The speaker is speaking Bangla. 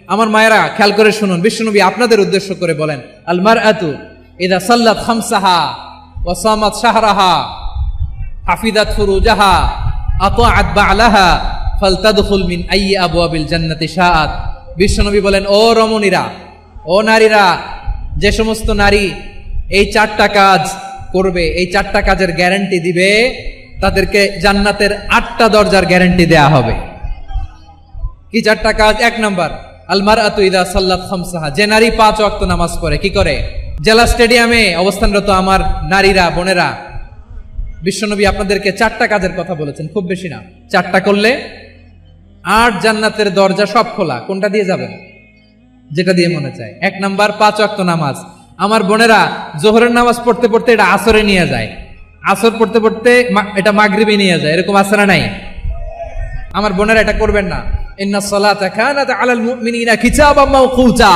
আমার মায়েরা খেয়াল করে শুনুন, বিশ্বনবী আপনাদের উদ্দেশ্য করে বলেন, আল মারআতু ইযা সাল্লাত খামসাহা ওয়া সামাত শাহরাহা হাফিজাত ফুরুজাহা আতাআত বা'লাহা ফালতাদখুল মিন আইয়ি আবওয়াবিল জান্নাতি শাআত। বিশ্বনবী বলেন, ও রমণীরা, ও নারীরা, যে সমস্ত নারী এই 4টা কাজ করবে, এই 4টা কাজের গ্যারান্টি দিবে, তাদেরকে জান্নাতের 8টা দরজার গ্যারান্টি দেয়া হবে। কি 4টা কাজ? 1 নাম্বার, আল মারআতু ইযা সাল্লাত খামসাহা, যে নারী 5 ওয়াক্ত নামাজ পড়ে। কি করে? জেলা স্টেডিয়ামে অবস্থানরত আমার নারীরা, বোনেরা, বিশ্বনবী আপনাদেরকে 4টা কাজের কথা বলেছেন, খুব বেশি না। 4টা করলে 8 জান্নাতের দরজা সব খোলা। কোনটা দিয়ে যাবেন? যেটা দিয়ে মনে চায়। 1 নাম্বার 5 ওয়াক্ত নামাজ। আমার বোনেরা জোহরের নামাজ পড়তে পড়তে এটা আসরে নিয়ে যায়, আসর পড়তে পড়তে এটা মাগরিবে নিয়ে যায়, এরকম আছে না নাই? আমার বোনেরা এটা করবেন না। ইন্নাস সালাতা কানাত আলাল মুমিনিনা কিতাবাম মাওকুতা।